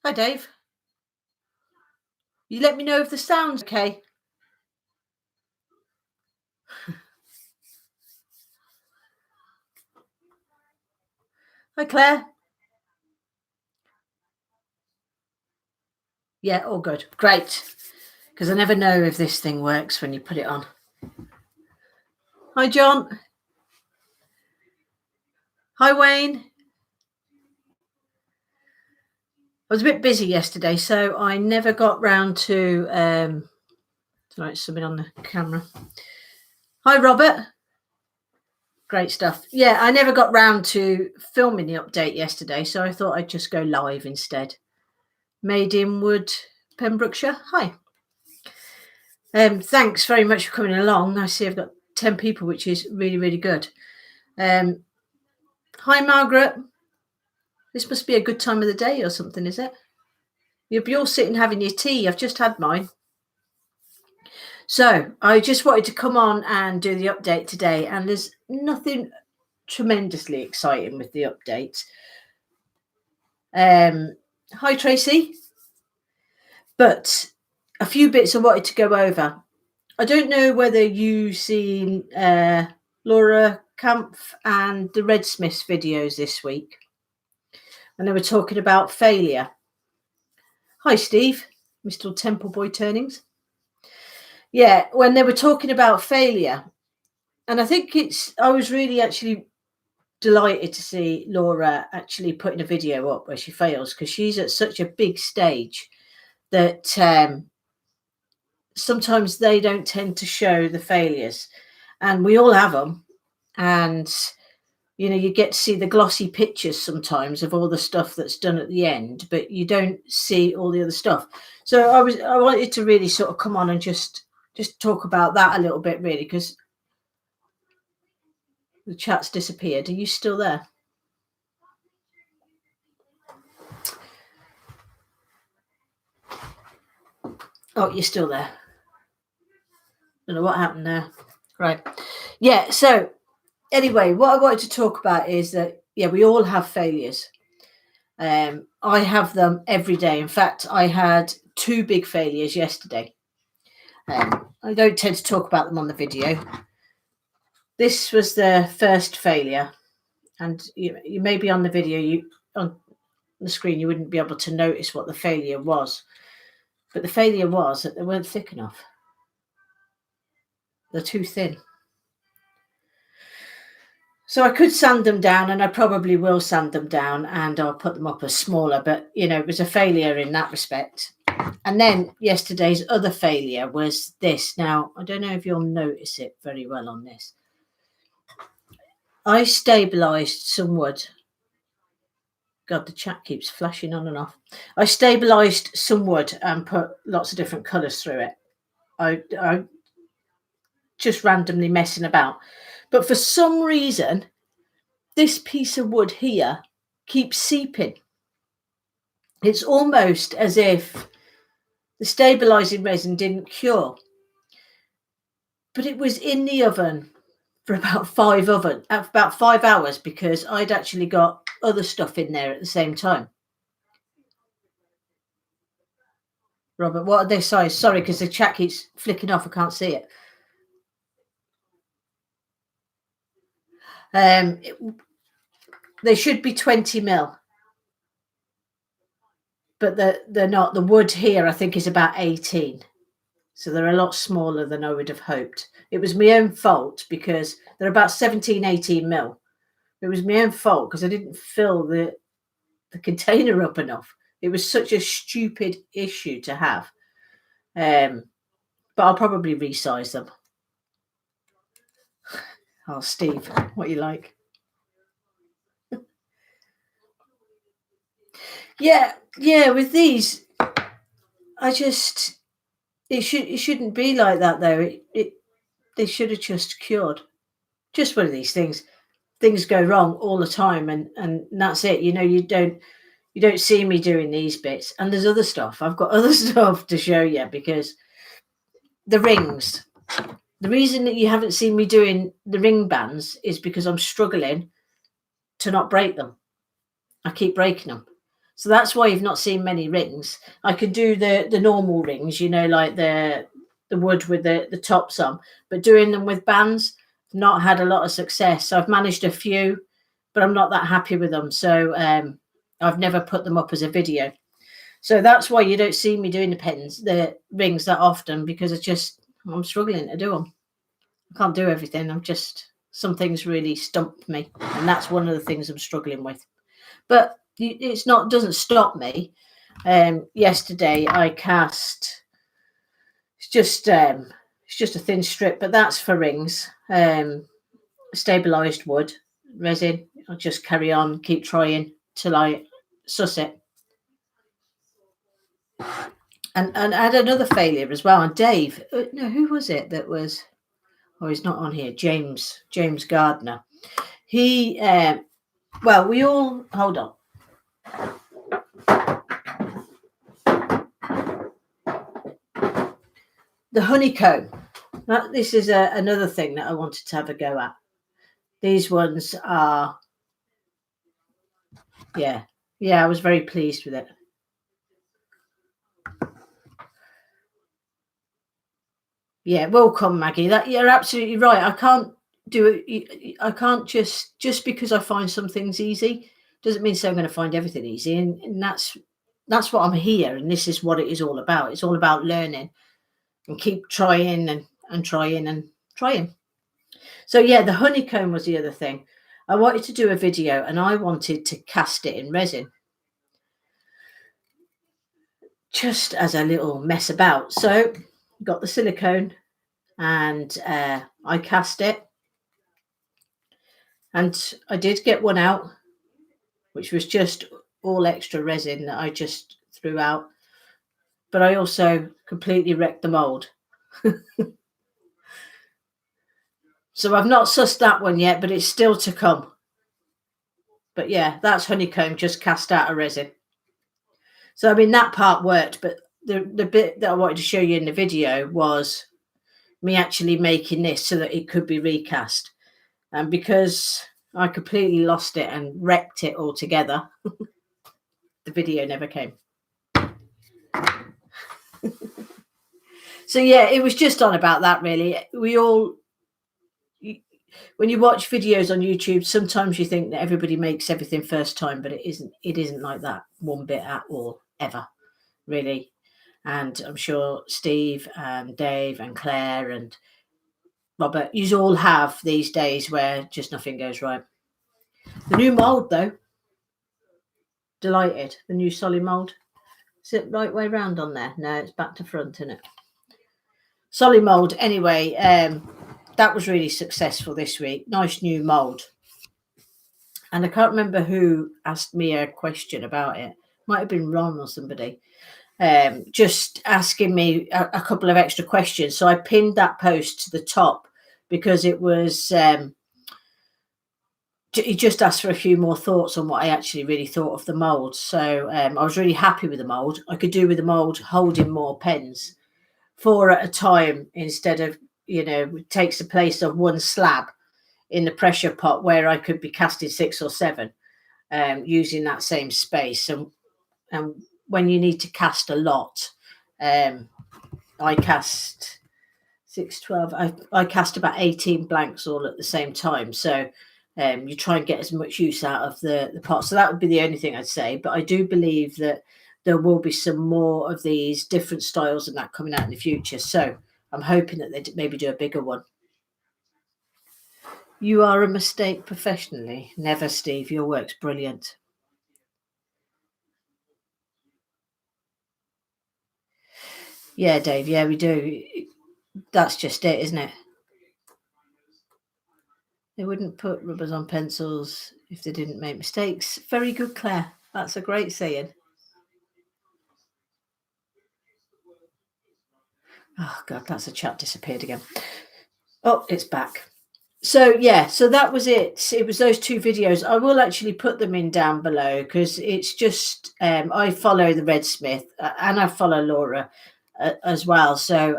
Hi, Dave. You let me know if the sound's okay. Hi, Claire. Yeah, all good. Great. Because I never know if this thing works when you put it on. Hi, John. Hi, Wayne. I was a bit busy yesterday, so I never got round to tonight something on the camera. Hi, Robert. Great stuff. Yeah, I never got round to filming the update yesterday, so I thought I'd just go live instead. Made in Wood, Pembrokeshire. Hi. Thanks very much for coming along. I see I've got 10 people, which is really, really good. Hi, Margaret. This must be a good time of the day or something, is it? You're sitting having your tea. I've just had mine. So I just wanted to come on and do the update today, and there's nothing tremendously exciting with the update. Hi, Tracy. But a few bits I wanted to go over. I don't know whether you've seen Laura Kampf and the Red Smiths videos this week, and they were talking about failure. Hi, Steve, Mr. Temple Boy Turnings. Yeah, when they were talking about failure, and I think I was really actually delighted to see Laura actually putting a video up where she fails, because she's at such a big stage that sometimes they don't tend to show the failures, and we all have them. And you get to see the glossy pictures sometimes of all the stuff that's done at the end, but you don't see all the other stuff. So I wanted to really sort of come on and just talk about that a little bit, really, because the chat's disappeared. Are you still there? Oh, you're still there. Don't know what happened there. Right. Yeah. So anyway, what I wanted to talk about is that, yeah, we all have failures. I have them every day. In fact, I had 2 big failures yesterday. I don't tend to talk about them on the video. This was the first failure, and you may be on the video, on the screen, you wouldn't be able to notice what the failure was, but the failure was that they weren't thick enough. They're too thin. So I could sand them down, and I probably will sand them down, and I'll put them up as smaller, but it was a failure in that respect. And then yesterday's other failure was this. Now, I don't know if you'll notice it very well on this. I stabilised some wood. God, the chat keeps flashing on and off. I stabilised some wood and put lots of different colours through it. I just randomly messing about. But for some reason, this piece of wood here keeps seeping. It's almost as if the stabilising resin didn't cure. But it was in the oven for about 5 hours, because I'd actually got other stuff in there at the same time. Robert, what are they size? Sorry, because the chat keeps flicking off. I can't see it. They should be 20 mil, but they're not. The wood here, I think, is about 18. So they're a lot smaller than I would have hoped. It was my own fault, because they're about 17, 18 mil. It was my own fault because I didn't fill the container up enough. It was such a stupid issue to have. But I'll probably resize them. Oh, Steve, what you like? Yeah, with these, it shouldn't be like that, though. They should have just cured. Just one of these things. Things go wrong all the time, and that's it. You don't see me doing these bits, and there's other stuff. I've got other stuff to show you, because the rings. The reason that you haven't seen me doing the ring bands is because I'm struggling to not break them. I keep breaking them. So that's why you've not seen many rings. I could do the normal rings, you know, like the wood with the tops on, but doing them with bands, not had a lot of success. So I've managed a few, but I'm not that happy with them. So I've never put them up as a video. So that's why you don't see me doing the rings that often, because I'm struggling to do them. I can't do everything. Some things really stump me, and that's one of the things I'm struggling with. But doesn't stop me. Yesterday I cast. It's just a thin strip, but that's for rings. Stabilized wood resin. I'll just carry on, keep trying till I suss it. And I had another failure as well. And Dave, no, who was it that was? Oh, he's not on here. James Gardner. He, well, we all hold on. The honeycomb. This is another thing that I wanted to have a go at. These ones are, yeah, I was very pleased with it. Yeah, welcome, Maggie. That you're absolutely right. I can't do it. I can't just because I find some things easy doesn't mean so I'm going to find everything easy. And that's what I'm here. And this is what it is all about. It's all about learning and keep trying and trying and trying. So yeah, the honeycomb was the other thing. I wanted to do a video and I wanted to cast it in resin, just as a little mess about. So got the silicone and I cast it, and I did get one out, which was just all extra resin that I just threw out, but I also completely wrecked the mold. So I've not sussed that one yet, but it's still to come. But yeah, that's honeycomb just cast out of resin. So I mean that part worked, but the bit that I wanted to show you in the video was me actually making this so that it could be recast. And because I completely lost it and wrecked it altogether, the video never came. So yeah, it was just on about that really. When you watch videos on YouTube, sometimes you think that everybody makes everything first time, but it isn't like that one bit at all, ever, really. And I'm sure Steve and Dave and Claire and Robert, you all have these days where just nothing goes right. The new mould, though, delighted. The new solid mould. Is it right way round on there? No, it's back to front, isn't it? Solid mould. Anyway, that was really successful this week. Nice new mould. And I can't remember who asked me a question about it. Might have been Ron or somebody. Just asking me a couple of extra questions. So I pinned that post to the top because it was he just asked for a few more thoughts on what I actually really thought of the mould. So I was really happy with the mould. I could do with the mould holding more pens, 4 at a time, instead of, it takes the place of one slab in the pressure pot where I could be casting 6 or 7 using that same space. And when you need to cast a lot, I cast 6, 12. I cast about 18 blanks all at the same time. So you try and get as much use out of the pot. So that would be the only thing I'd say. But I do believe that there will be some more of these different styles and that coming out in the future. So I'm hoping that they maybe do a bigger one. You are a mistake professionally. Never, Steve. Your work's brilliant. Yeah, Dave. Yeah, we do. That's just it, isn't it? They wouldn't put rubbers on pencils if they didn't make mistakes. Very good, Claire. That's a great saying. Oh, God, that's a chat disappeared again. Oh, it's back. So, yeah, so that was it. It was those 2 videos. I will actually put them in down below because it's just, I follow the Redsmith and I follow Laura as well. So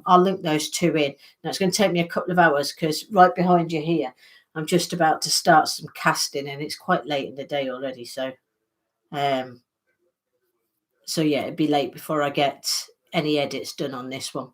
I'll link those 2 in. Now, it's going to take me a couple of hours because right behind you here, I'm just about to start some casting and it's quite late in the day already. So So yeah, it'd be late before I get any edits done on this one.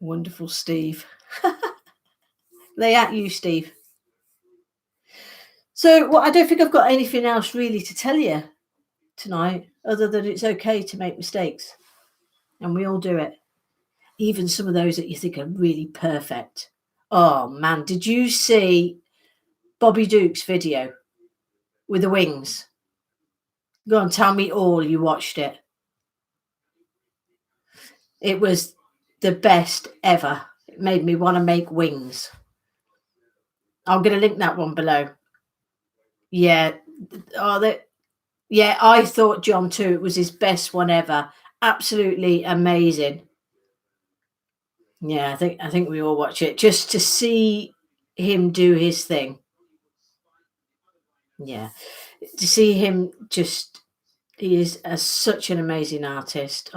Wonderful, Steve. They at you, Steve. So, well, I don't think I've got anything else really to tell you tonight, other than it's okay to make mistakes, and we all do it. Even some of those that you think are really perfect. Oh man, did you see Bobby Duke's video with the wings? Go on, tell me all you watched it. It was the best ever. It made me want to make wings. I'm going to link that one below. Yeah. Yeah, I thought John too. It was his best one ever. Absolutely amazing. Yeah, I think we all watch it just to see him do his thing. Yeah, to see him just, he is such an amazing artist.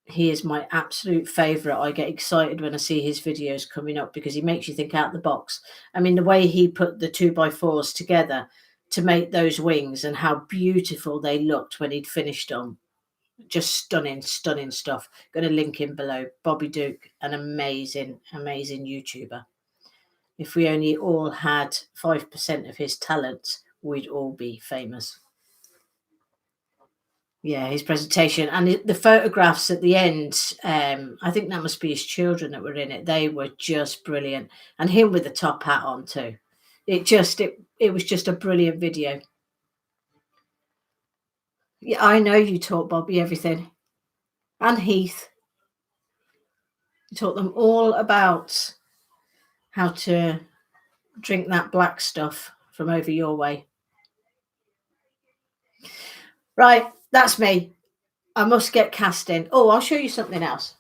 He is my absolute favorite. I get excited when I see his videos coming up because he makes you think out the box. I mean, the way he put the 2x4s together to make those wings and how beautiful they looked when he'd finished them. Just stunning stuff. Going to link him below. Bobby Duke, an amazing YouTuber. If we only all had 5% of his talent, we'd all be famous. Yeah, his presentation and the photographs at the end. I think that must be his children that were in it. They were just brilliant, and him with the top hat on too. It was just a brilliant video. Yeah, I know you taught Bobby everything, and Heath. You taught them all about how to drink that black stuff from over your way. Right, that's me. I must get casting. Oh, I'll show you something else.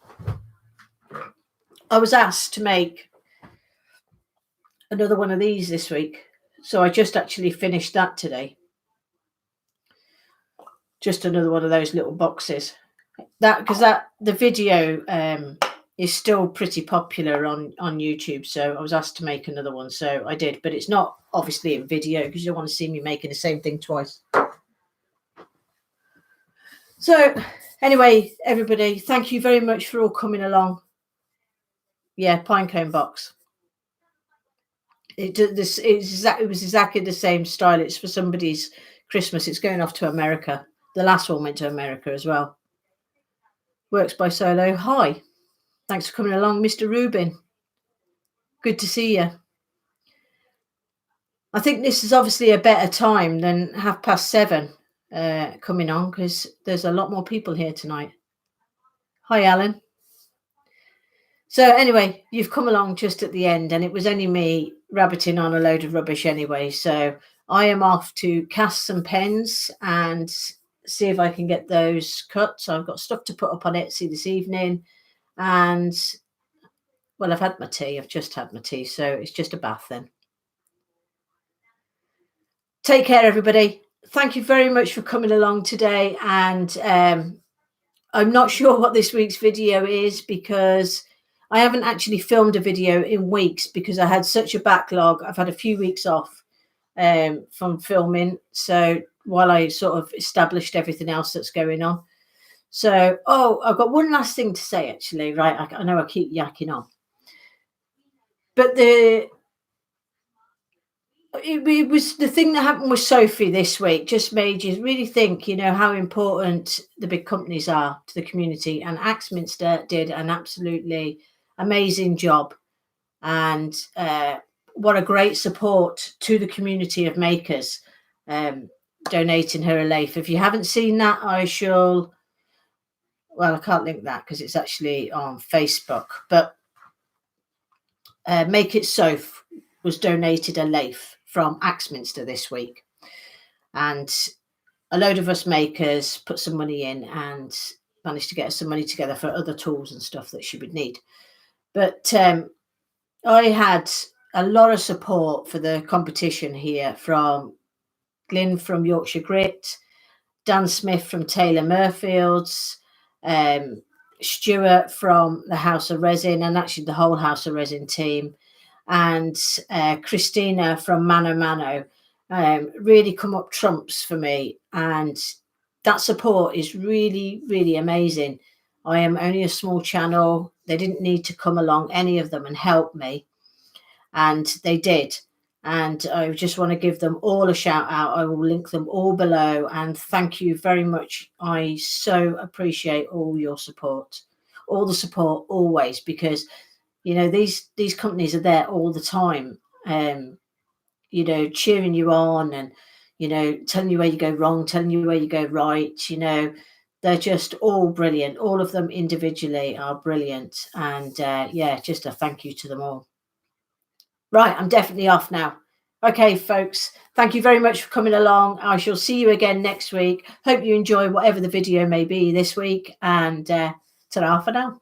I was asked to make another one of these this week, so I just actually finished that today. Just another one of those little boxes. Because the video is still pretty popular on YouTube, so I was asked to make another one, so I did. But it's not obviously in video because you don't want to see me making the same thing twice. So anyway, everybody, thank you very much for all coming along. Yeah, pinecone box. It was exactly the same style. It's for somebody's Christmas. It's going off to America. The last one went to America as well. Works by Solo. Hi. Thanks for coming along, Mr. Rubin. Good to see you. I think this is obviously a better time than 7:30 coming on because there's a lot more people here tonight. Hi, Alan. So anyway, you've come along just at the end, and it was only me rabbiting on a load of rubbish anyway. So I am off to cast some pens and see if I can get those cut. So I've got stuff to put up on Etsy this evening. And, well, I've had my tea. I've just had my tea. So it's just a bath then. Take care, everybody. Thank you very much for coming along today. And I'm not sure what this week's video is because I haven't actually filmed a video in weeks because I had such a backlog. I've had a few weeks off from filming. So while I sort of established everything else that's going on. So, I've got one last thing to say, actually. Right. I know I keep yakking on. But it was the thing that happened with Sophie this week just made you really think, how important the big companies are to the community. And Axminster did an absolutely amazing job. And what a great support to the community of makers, donating her a lathe. If you haven't seen that, I can't link that because it's actually on Facebook. But Make It Soph was donated a lathe from Axminster this week, and a load of us makers put some money in and managed to get some money together for other tools and stuff that she would need. But I had a lot of support for the competition here from Glyn from Yorkshire Grit, Dan Smith from Taylor Mirfields, Stuart from the House of Resin, and actually the whole House of Resin team, and Christina from Mano Mano. really come up trumps for me, and that support is really, really amazing. I am only a small channel. They didn't need to come along, any of them, and help me, and they did. And I just want to give them all a shout out. I will link them all below, and thank you very much. I so appreciate all your support, all the support always, because you know these companies are there all the time, you know, cheering you on, and you know, telling you where you go wrong, telling you where you go right. You know, they're just all brilliant. All of them individually are brilliant, and yeah, just a thank you to them all. Right, I'm definitely off now. Okay, folks, thank you very much for coming along. I shall see you again next week. Hope you enjoy whatever the video may be this week, and ta-ra for now.